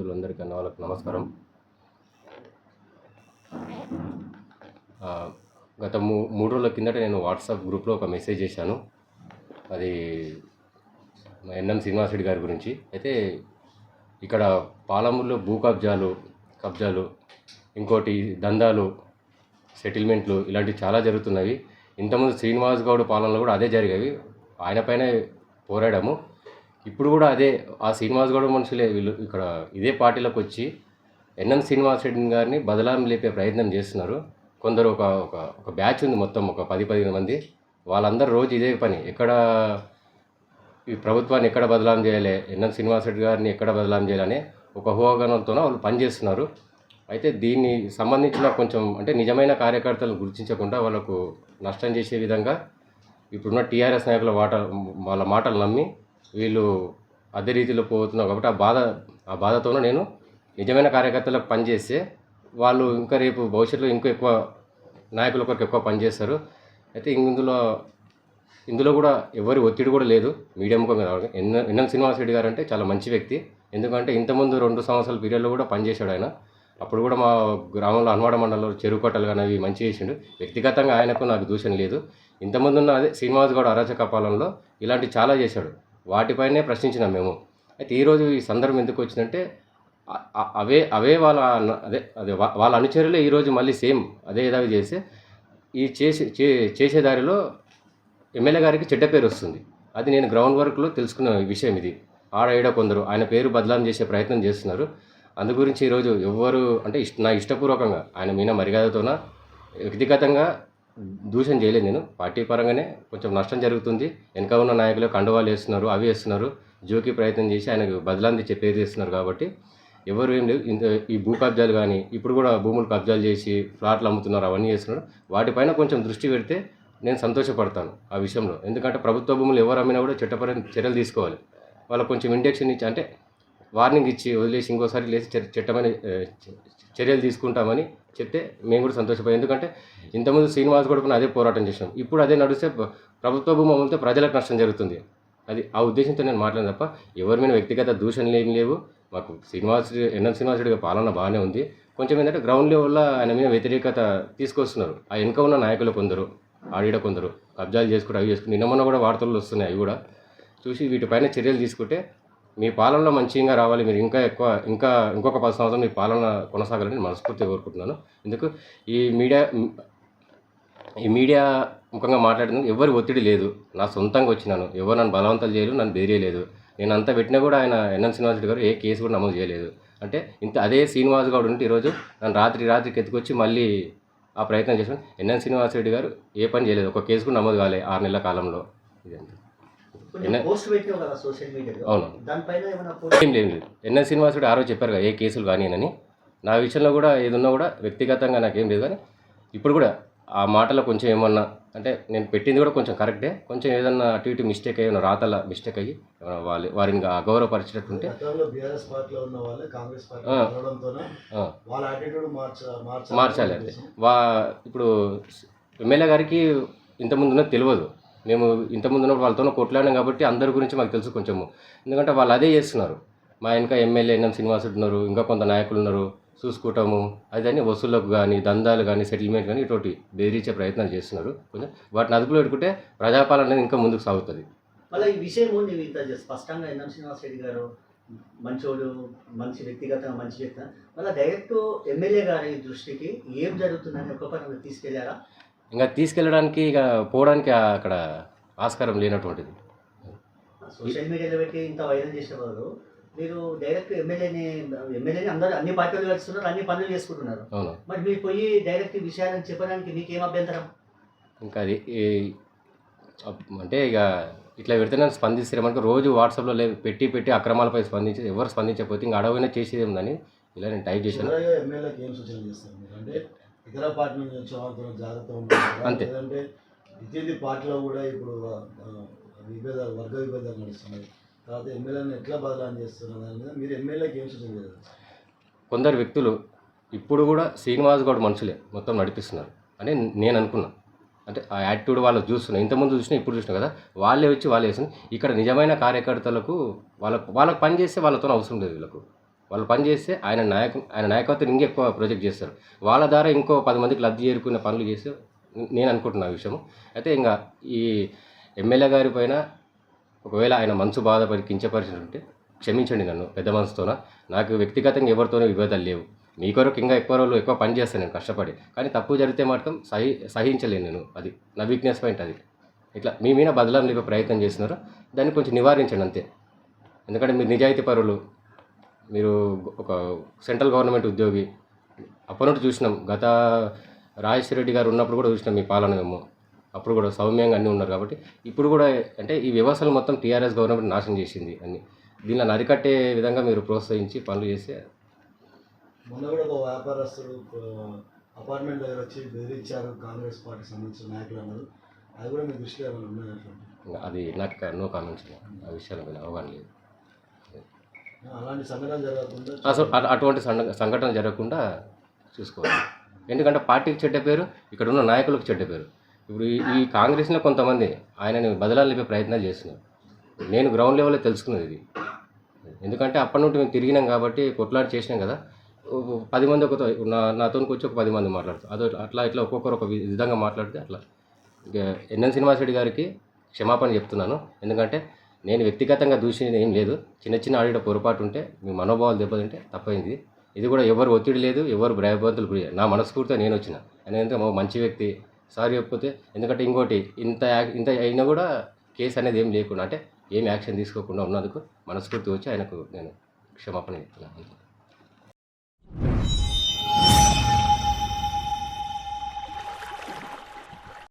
బంధువులందరికీ అన్న వాళ్ళకి నమస్కారం. గత 3 రోజుల కిందట నేను వాట్సాప్ గ్రూప్లో ఒక మెసేజ్ చేశాను. అది ఎన్ఎం శ్రీనివాస్ రెడ్డి గారి గురించి. అయితే ఇక్కడ పాలమూరులో భూ కబ్జాలు, ఇంకోటి దందాలు, సెటిల్మెంట్లు ఇలాంటివి చాలా జరుగుతున్నవి. ఇంతకుముందు శ్రీనివాస్ గౌడ్ పాలనలో కూడా అదే జరిగేవి. ఆయన పైనే పోరాడాము. ఇప్పుడు కూడా అదే ఆ శ్రీనివాస్ గౌడ్ మనుషులే వీళ్ళు ఇక్కడ ఇదే పార్టీలోకి వచ్చి ఎన్ఎం శ్రీనివాస్ రెడ్డి గారిని బదలాం లేపే ప్రయత్నం చేస్తున్నారు. కొందరు ఒక బ్యాచ్ ఉంది, మొత్తం ఒక 10-15 మంది. వాళ్ళందరూ రోజు ఇదే పని, ఎక్కడ ఈ ప్రభుత్వాన్ని ఎక్కడ బదలాం చేయాలి, ఎన్ఎం శ్రీనివాస్ రెడ్డి గారిని ఎక్కడ బదలాం చేయాలని ఒక ఊహాగానంతో వాళ్ళు పనిచేస్తున్నారు. అయితే దీన్ని సంబంధించిన కొంచెం అంటే నిజమైన కార్యకర్తలను గుర్తించకుండా వాళ్ళకు నష్టం చేసే విధంగా ఇప్పుడున్న టీఆర్ఎస్ నాయకుల వాళ్ళ మాటలు నమ్మి వీళ్ళు అదే రీతిలో పోతున్నారు. కాబట్టి ఆ బాధతోనే నేను నిజమైన కార్యకర్తలకు పనిచేస్తే వాళ్ళు ఇంకా రేపు భవిష్యత్తులో ఇంకా ఎక్కువ నాయకుల కొరకు ఎక్కువ పనిచేస్తారు. అయితే ఇందులో కూడా ఎవరి ఒత్తిడి కూడా లేదు. మీడియా ముఖంగా ఎన్ఎం శ్రీనివాస్ రెడ్డి గారు అంటే చాలా మంచి వ్యక్తి. ఎందుకంటే ఇంతకుముందు 2 సంవత్సరాల పీరియడ్లో కూడా పనిచేశాడు ఆయన. అప్పుడు కూడా మా గ్రామంలో అన్వాడ మండలంలో చెరువు కట్టలు కానీ అవి మంచి చేసిండు. వ్యక్తిగతంగా ఆయనకు నాకు దూషణ లేదు. ఇంతకుముందు ఉన్న అదే శ్రీనివాస్ గౌడ్ అరాచక పాలనలో ఇలాంటి చాలా చేశాడు. వాటిపైనే ప్రశ్నించినాం మేము. అయితే ఈరోజు ఈ సందర్భం ఎందుకు వచ్చిందంటే అవే వాళ్ళ అనుచరులే ఈరోజు మళ్ళీ సేమ్ అదే విధంగా చేస్తే ఈ చేసే దారిలో ఎమ్మెల్యే గారికి చెడ్డ పేరు వస్తుంది. అది నేను గ్రౌండ్ వర్క్లో తెలుసుకున్న విషయం ఇది. ఆడ కొందరు ఆయన పేరు బదలాం చేసే ప్రయత్నం చేస్తున్నారు. అందు గురించి ఈరోజు ఎవ్వరు అంటే నా ఇష్టపూర్వకంగా ఆయన మీద మర్యాదతోన వ్యక్తిగతంగా దూషణ చేయలేదు. నేను పార్టీ పరంగానే కొంచెం నష్టం జరుగుతుంది. వెనక ఉన్న నాయకులు కండువాలు వేస్తున్నారు, అవి వేస్తున్నారు, జోకి ప్రయత్నం చేసి ఆయనకు బదలాం తెచ్చే పేరు చేస్తున్నారు. కాబట్టి ఎవరు ఏం లేదు. ఈ భూ కబ్జాలు కానీ ఇప్పుడు కూడా భూములు కబ్జాలు చేసి ఫ్లాట్లు అమ్ముతున్నారు, అవన్నీ చేస్తున్నారు. వాటిపైన కొంచెం దృష్టి పెడితే నేను సంతోషపడతాను ఆ విషయంలో. ఎందుకంటే ప్రభుత్వ భూములు ఎవరు అమ్మినా కూడా చట్టపరమైన చర్యలు తీసుకోవాలి. వాళ్ళకు కొంచెం ఇండక్షన్ ఇచ్చి అంటే వార్నింగ్ ఇచ్చి వదిలేసి ఇంకోసారి లేచి చట్టమైన చర్యలు తీసుకుంటామని చెప్తే మేము కూడా సంతోషపోయాం. ఎందుకంటే ఇంతకుముందు శ్రీనివాస్ కూడా అదే పోరాటం చేసాం. ఇప్పుడు అదే నడిస్తే ప్రభుత్వ భూమి అమ్మితే ప్రజలకు నష్టం జరుగుతుంది. అది ఆ ఉద్దేశంతో నేను మాట్లాడిన తప్ప ఎవరి మీద వ్యక్తిగత దూషణలు ఏమి లేవు. మాకు ఎన్ఎం శ్రీనివాస్ రెడ్డి పాలన బాగానే ఉంది. కొంచెం ఏంటంటే గ్రౌండ్ లెవెల్లో ఆయన మీద వ్యతిరేకత తీసుకొస్తున్నారు. ఆ వెనుక ఉన్న నాయకులు కొందరు కొందరు కబ్జాలు చేసుకుంటూ అవి చేసుకుని నిన్న మొన్న కూడా వార్తలు వస్తున్నాయి. అవి కూడా చూసి వీటిపైన చర్యలు తీసుకుంటే మీ పాలనలో మంచిగా రావాలి, మీరు ఇంకొక 10 సంవత్సరాలు మీ పాలన కొనసాగాలని మనస్ఫూర్తిగా కోరుకుంటున్నాను. ఎందుకు ఈ మీడియా ముఖంగా మాట్లాడినందుకు ఎవరి ఒత్తిడి లేదు. నా సొంతంగా వచ్చినాను. ఎవరు నన్ను బలవంతాలు చేయలేదు, నన్ను బెదిరియలేదు. నేను అంతా పెట్టినా కూడా ఆయన ఎన్ఎం శ్రీనివాస్ రెడ్డి గారు ఏ కేసు కూడా నమోదు చేయలేదు. అంటే అదే శ్రీనివాస్ గౌడ్ ఉంటే ఈరోజు నన్ను రాత్రికి ఎత్తుకొచ్చి మళ్ళీ ఆ ప్రయత్నం చేశాను. ఎన్ఎం శ్రీనివాస్ రెడ్డి గారు ఏ పని చేయలేదు. ఒక కేసు కూడా నమోదు కాలేదు 6 నెలల కాలంలో. ఇదంతా అవును, ఏం లేదు. ఎన్ఎస్ శ్రీనివాస్ రెడ్డి ఆ రోజు చెప్పారు కదా ఏ కేసులు కానీ అని. నా విషయంలో కూడా ఏదున్నా కూడా వ్యక్తిగతంగా నాకేం లేదు. కానీ ఇప్పుడు కూడా ఆ మాటలో కొంచెం ఏమన్నా అంటే నేను పెట్టింది కూడా కొంచెం కరెక్టే. కొంచెం ఏదన్నా అటు ఇటు మిస్టేక్ అయ్యి రాతల మిస్టేక్ అయ్యి వారిని అగౌరవపరిచేటట్టుంటే మార్చాలి. అంటే ఇప్పుడు ఎమ్మెల్యే గారికి ఇంతకుముందున్నది తెలియదు. మేము ఇంతకుముందు ఉన్నప్పుడు వాళ్ళతో కొట్లాడాం కాబట్టి అందరి గురించి మాకు తెలుసు కొంచెము. ఎందుకంటే వాళ్ళు అదే చేస్తున్నారు. మా వెనక ఎమ్మెల్యే ఎన్ఎం శ్రీనివాస్ రెడ్డి ఉన్నారు, ఇంకా కొంత నాయకులు ఉన్నారు, చూసుకుంటాము అదని వసూళ్ళకు కానీ దందాలు కానీ సెటిల్మెంట్ కానీ ఇటువంటి బెదిరించే ప్రయత్నాలు చేస్తున్నారు. కొంచెం వాటిని అదుపులో పెట్టుకుంటే ప్రజాపాలన అనేది ఇంకా ముందుకు సాగుతుంది. మళ్ళీ ఈ విషయం స్పష్టంగా ఎన్ఎం శ్రీనివాస్ రెడ్డి గారు మంచోడు, మంచి వ్యక్తిగతంగా మంచి వ్యక్తి, మళ్ళీ డైరెక్ట్ ఎమ్మెల్యే గారి దృష్టికి ఏం జరుగుతుందని ఒక పని తీసుకెళ్లారా? ఇంకా తీసుకెళ్ళడానికి ఇక పోవడానికి అక్కడ ఆస్కారం లేనటువంటిది. సోషల్ మీడియాలో పెట్టి ఇంత వైరల్ చేసేవారు మీరు డైరెక్ట్ ఎమ్మెల్యేని అందరూ అన్ని పార్టీలు కలుస్తున్నారు, అన్ని పనులు చేసుకుంటున్నారు. అవును, మరి మీరు పోయి డైరెక్ట్ విషయాలను చెప్పడానికి మీకేం అభ్యంతరం? ఇంకా అది అంటే ఇక ఇట్లా పెడితే నన్ను స్పందిస్తారేమనుకో. రోజు వాట్సాప్లో పెట్టి అక్రమాలపై ఎవరు స్పందించకపోతే ఇంకా అడవైనా చేసేది ఉందని ఇలా నేను టైప్ చేశాను. ఇతర పార్టీ నుంచి వచ్చే వాళ్ళతో జాగ్రత్త ఉంటుంది. అంతే. ఎందుకంటే ఇతేది పార్టీలో కూడా ఇప్పుడు వర్గ విభేదాలు నడుస్తున్నాయి. తర్వాత ఎమ్మెల్యేని ఎట్లా బదలాం చేస్తున్నారు దాని మీద మీరు ఎమ్మెల్యేకి ఏం సూచన చేయాలి? కొందరు వ్యక్తులు ఇప్పుడు కూడా శ్రీనివాస్ గౌడ్ మనుషులే మొత్తం నడిపిస్తున్నారు అని నేను అనుకున్నా. అంటే ఆ యాటిట్యూడ్ వాళ్ళకి చూస్తున్నా, ఇంతకుముందు చూసినా ఇప్పుడు చూసినా కదా, వాళ్ళే వేస్తున్నారు. ఇక్కడ నిజమైన కార్యకర్తలకు వాళ్ళకు పని చేస్తే వాళ్ళతో అవసరం లేదు వీళ్ళకు. వాళ్ళు పని చేస్తే ఆయన నాయకత్వం ఇంకెక్కువ ప్రొజెక్ట్ చేస్తారు. వాళ్ళ ద్వారా ఇంకో 10 మందికి లబ్ధి చేరుకునే పనులు చేస్తే నేను అనుకుంటున్నా ఆ విషయం. అయితే ఇంకా ఈ ఎమ్మెల్యే గారి పైన ఒకవేళ ఆయన మనసు బాధపడి కించపరిచినట్టుంటే క్షమించండి నన్ను పెద్ద మనసుతోన. నాకు వ్యక్తిగతంగా ఎవరితోనూ విభేదాలు లేవు. మీ కొరకు ఇంకా ఎక్కువ రోజులు ఎక్కువ పని చేస్తాను నేను కష్టపడి. కానీ తప్పు జరిగితే మాత్రం సహించలేను నేను. అది నా వీక్నెస్ పాయింట్ అది. ఇట్లా మీ మీద బదలాం లేపే ప్రయత్నం చేస్తున్నారు. దాన్ని కొంచెం నివారించండి అంతే. ఎందుకంటే మీరు నిజాయితీ పరులు. మీరు ఒక సెంట్రల్ గవర్నమెంట్ ఉద్యోగి. అప్పటి నుండి చూసినాం. గత రాజశేఖర రెడ్డి గారు ఉన్నప్పుడు కూడా చూసినాం మీ పాలన మేము. అప్పుడు కూడా సౌమ్యంగా అన్నీ ఉన్నారు కాబట్టి ఇప్పుడు కూడా అంటే ఈ వ్యవస్థలు మొత్తం టీఆర్ఎస్ గవర్నమెంట్ నాశనం చేసింది అన్నీ. దీనిని అరికట్టే విధంగా మీరు ప్రోత్సహించి పనులు చేస్తే. మొన్న కూడా ఒక వ్యాపారస్తుడు అపార్ట్మెంట్ దగ్గర వచ్చి బెదిరించారు కాంగ్రెస్ పార్టీకి సంబంధించిన నాయకులు అన్నారు. అది కూడా మీ దృష్టిలో ఏమైనా ఉన్నాయి అట్లా? అది నాకు నో కామెంట్స్. ఆ విషయాల మీద అవగాహన లేదు. అలాంటి సంఘటన జరగకుండా అసలు అటువంటి సంఘటన జరగకుండా చూసుకోవాలి. ఎందుకంటే పార్టీకి చెడ్డ పేరు, ఇక్కడ ఉన్న నాయకులకు చెడ్డ పేరు. ఇప్పుడు ఈ కాంగ్రెస్లో కొంతమంది ఆయనని బదలాలు నింపే ప్రయత్నాలు చేస్తున్నారు. నేను గ్రౌండ్ లెవెల్లో తెలుసుకున్నది ఇది. ఎందుకంటే అప్పటి నుండి మేము తిరిగినాం కాబట్టి కొట్లాడి చేసినాం కదా. 10 మంది నాతోనికి వచ్చి ఒక 10 మంది మాట్లాడుతారు. అట్లా ఇట్లా ఒక్కొక్కరు ఒక విధంగా మాట్లాడితే అట్లా. ఇక ఎన్ఎం శ్రీనివాసరెడ్డి గారికి క్షమాపణ చెప్తున్నాను. ఎందుకంటే నేను వ్యక్తిగతంగా దూషింది ఏం లేదు. చిన్న ఆడిన పొరపాటు ఉంటే మీ మనోభావాలు దెబ్బతింటే తప్పైంది. ఇది కూడా ఎవరు ఒత్తిడి లేదు, ఎవరు భయభ్రాంతులు గురి. నా మనస్ఫూర్తిగా నేను వచ్చిన. ఎందుకంటే మంచి వ్యక్తి. సారీ చెప్పకపోతే ఎందుకంటే ఇంకోటి ఇంత అయినా కూడా కేసు అనేది ఏం లేకుండా అంటే ఏం యాక్షన్ తీసుకోకుండా ఉన్నందుకు మనస్ఫూర్తి వచ్చి ఆయనకు నేను క్షమాపణ చెప్తున్నాను.